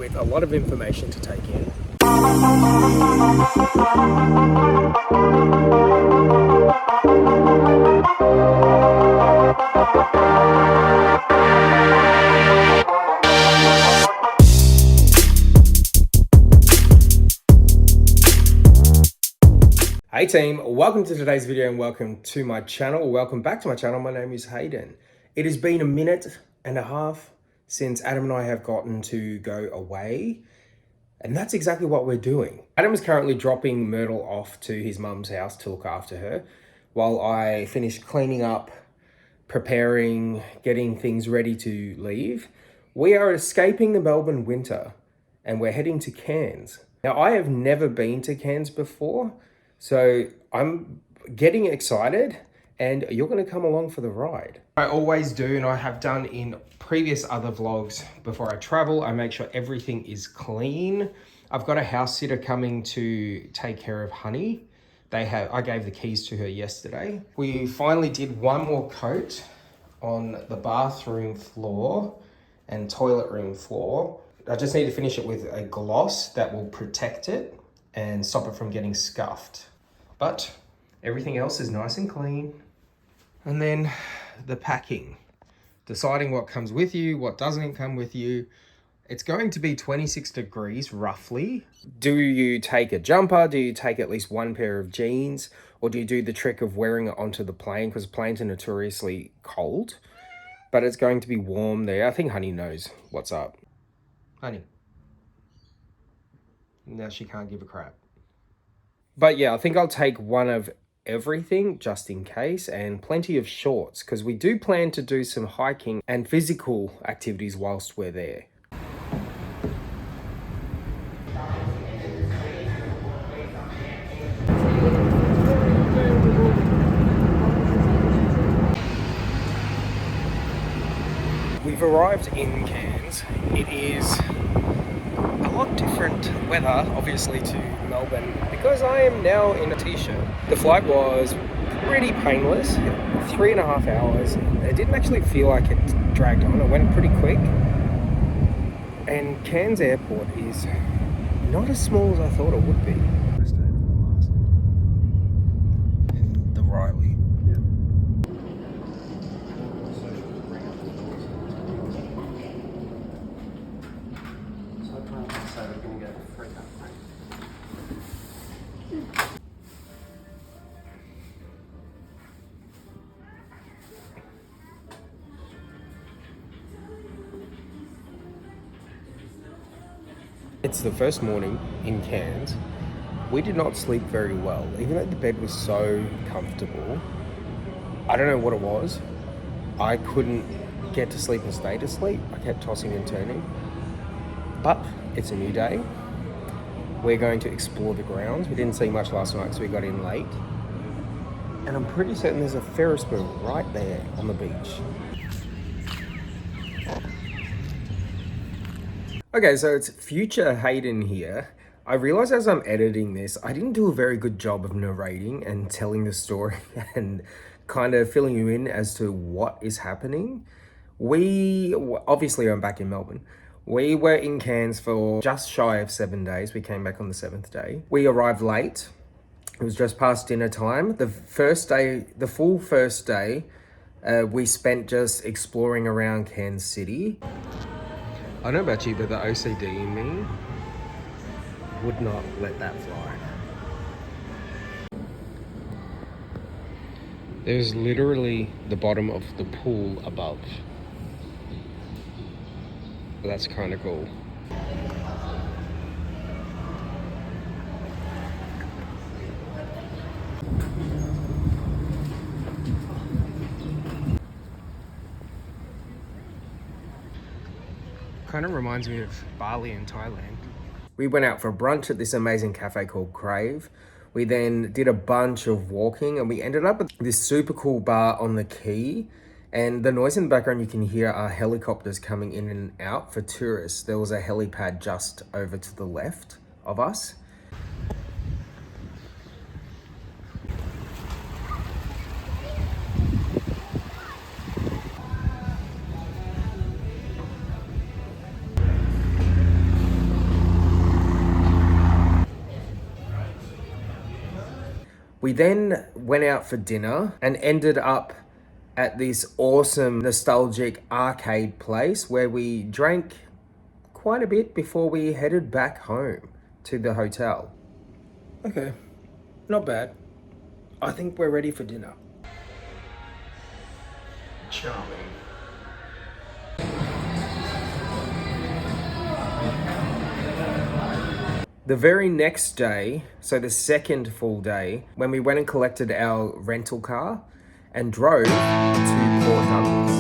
with a lot of information to take in. Hey team, welcome to today's video and welcome to my channel. Welcome back to my channel. My name is Hayden. It has been a minute and a half since Adam and I have gotten to go away. And that's exactly what we're doing. Adam is currently dropping Myrtle off to his mum's house to look after her while I finish cleaning up, preparing, getting things ready to leave. We are escaping the Melbourne winter and we're heading to Cairns. Now, I have never been to Cairns before, so I'm getting excited and you're going to come along for the ride. I always do, and I have done in previous other vlogs before I travel. I make sure everything is clean. I've got a house sitter coming to take care of Honey. I gave the keys to her yesterday. We finally did one more coat on the bathroom floor and toilet room floor. I just need to finish it with a gloss that will protect it and stop it from getting scuffed. But everything else is nice and clean. And then the packing, deciding what comes with you, what doesn't come with you. It's going to be 26 degrees roughly. Do you take a jumper? Do you take at least one pair of jeans? Or do you do the trick of wearing it onto the plane? Because planes are notoriously cold, but it's going to be warm there. I think Honey knows what's up. Honey. Now she can't give a crap. But yeah, I think I'll take one of everything just in case, and plenty of shorts because we do plan to do some hiking and physical activities whilst we're there. We've arrived in Cairns. It is a lot different weather, obviously, to Melbourne because I am now in a t-shirt. The flight was pretty painless, 3.5 hours. It didn't actually feel like it dragged on. It went pretty quick. And Cairns Airport is not as small as I thought it would be. The Riley. It's the first morning in Cairns. We did not sleep very well, even though the bed was so comfortable. I don't know what it was. I couldn't get to sleep and stay to sleep. I kept tossing and turning. But it's a new day. We're going to explore the grounds. We didn't see much last night, so we got in late. And I'm pretty certain there's a Ferris wheel right there on the beach. Okay, so it's future Hayden here. I realized as I'm editing this, I didn't do a very good job of narrating and telling the story and kind of filling you in as to what is happening. Obviously I'm back in Melbourne. We were in Cairns for just shy of 7 days. We came back on the 7th day. We arrived late. It was just past dinner time. The full first day, we spent just exploring around Cairns City. I don't know about you, but the OCD in me would not let that fly. There's literally the bottom of the pool above. That's kind of cool. Kind of reminds me of Bali in Thailand. We went out for brunch at this amazing cafe called Crave. We then did a bunch of walking and we ended up at this super cool bar on the quay. And the noise in the background you can hear are helicopters coming in and out for tourists. There was a helipad just over to the left of us. We then went out for dinner and ended up at this awesome nostalgic arcade place where we drank quite a bit before we headed back home to the hotel. Okay, not bad. I think we're ready for dinner. Charming. The very next day, so the second full day, when we went and collected our rental car and drove to Port Douglas.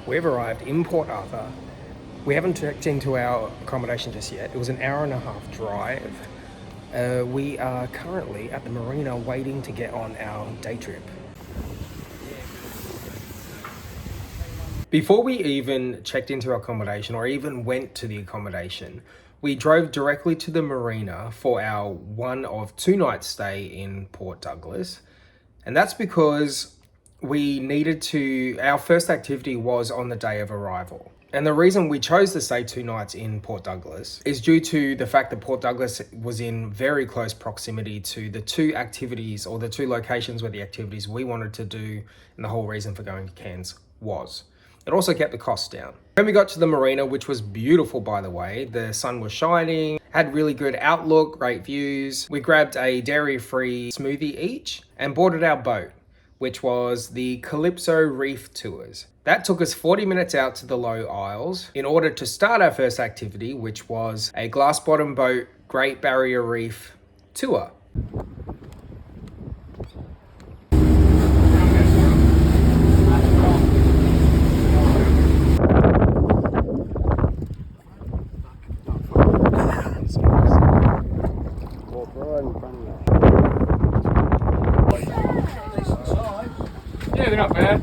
We've arrived in Port Arthur. We haven't checked into our accommodation just yet. It was an hour and a half drive. We are currently at the marina waiting to get on our day trip. Before we even checked into our accommodation or even went to the accommodation, we drove directly to the marina for our one of 2 nights stay in Port Douglas. And that's because we needed to, our first activity was on the day of arrival. And the reason we chose to stay 2 nights in Port Douglas is due to the fact that Port Douglas was in very close proximity to the 2 activities or the 2 locations where the activities we wanted to do, and the whole reason for going to Cairns was. It also kept the costs down. When we got to the marina, which was beautiful by the way, the sun was shining, had really good outlook, great views. We grabbed a dairy-free smoothie each and boarded our boat, which was the Calypso Reef Tours. That took us 40 minutes out to the Low Isles in order to start our first activity, which was a glass bottom boat Great Barrier Reef tour. Yeah, they're not bad.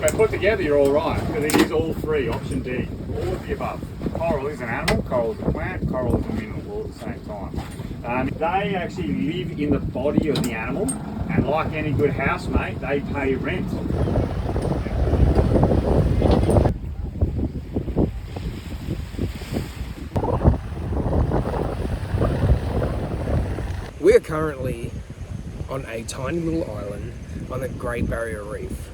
But put together, you're all right, because it is all 3, option D, all of the above. Coral is an animal, coral is a plant, coral is a mineral, all at the same time. They actually live in the body of the animal, and like any good housemate, they pay rent. We're currently on a tiny little island on the Great Barrier Reef.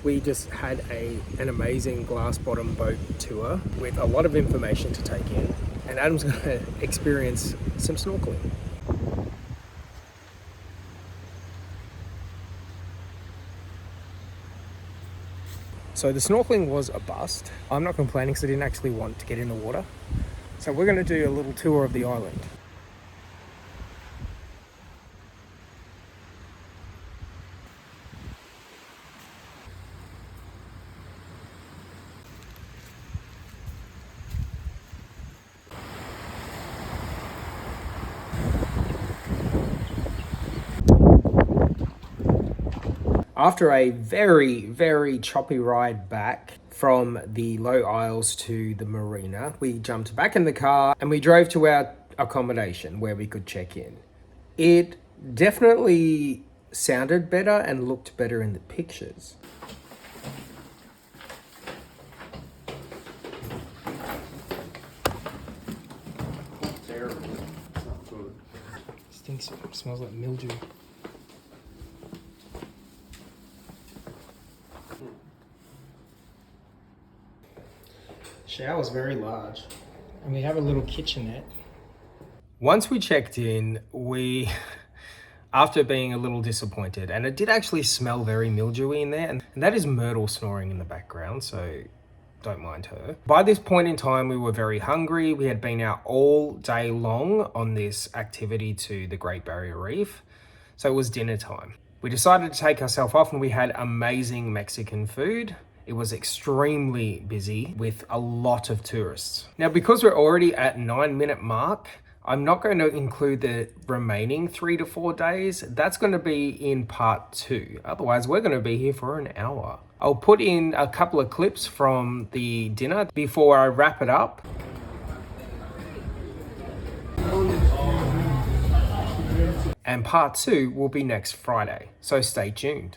We just had an amazing glass bottom boat tour with a lot of information to take in, and Adam's going to experience some snorkeling. So the snorkeling was a bust. I'm not complaining because I didn't actually want to get in the water. So we're going to do a little tour of the island. After a very, very choppy ride back from the Low Isles to the marina, we jumped back in the car and we drove to our accommodation where we could check in. It definitely sounded better and looked better in the pictures. Terrible. It's not good. Stinks, smells like mildew. Shower's very large, and we have a little kitchenette. Once we checked in, after being a little disappointed, and it did actually smell very mildewy in there, and that is Myrtle snoring in the background, so don't mind her. By this point in time, we were very hungry. We had been out all day long on this activity to the Great Barrier Reef, so it was dinner time. We decided to take ourselves off, and we had amazing Mexican food. It was extremely busy with a lot of tourists. Now, because we're already at 9-minute mark, I'm not going to include the remaining 3 to 4 days. That's going to be in part 2. Otherwise, we're going to be here for an hour. I'll put in a couple of clips from the dinner before I wrap it up. And part 2 will be next Friday, so stay tuned.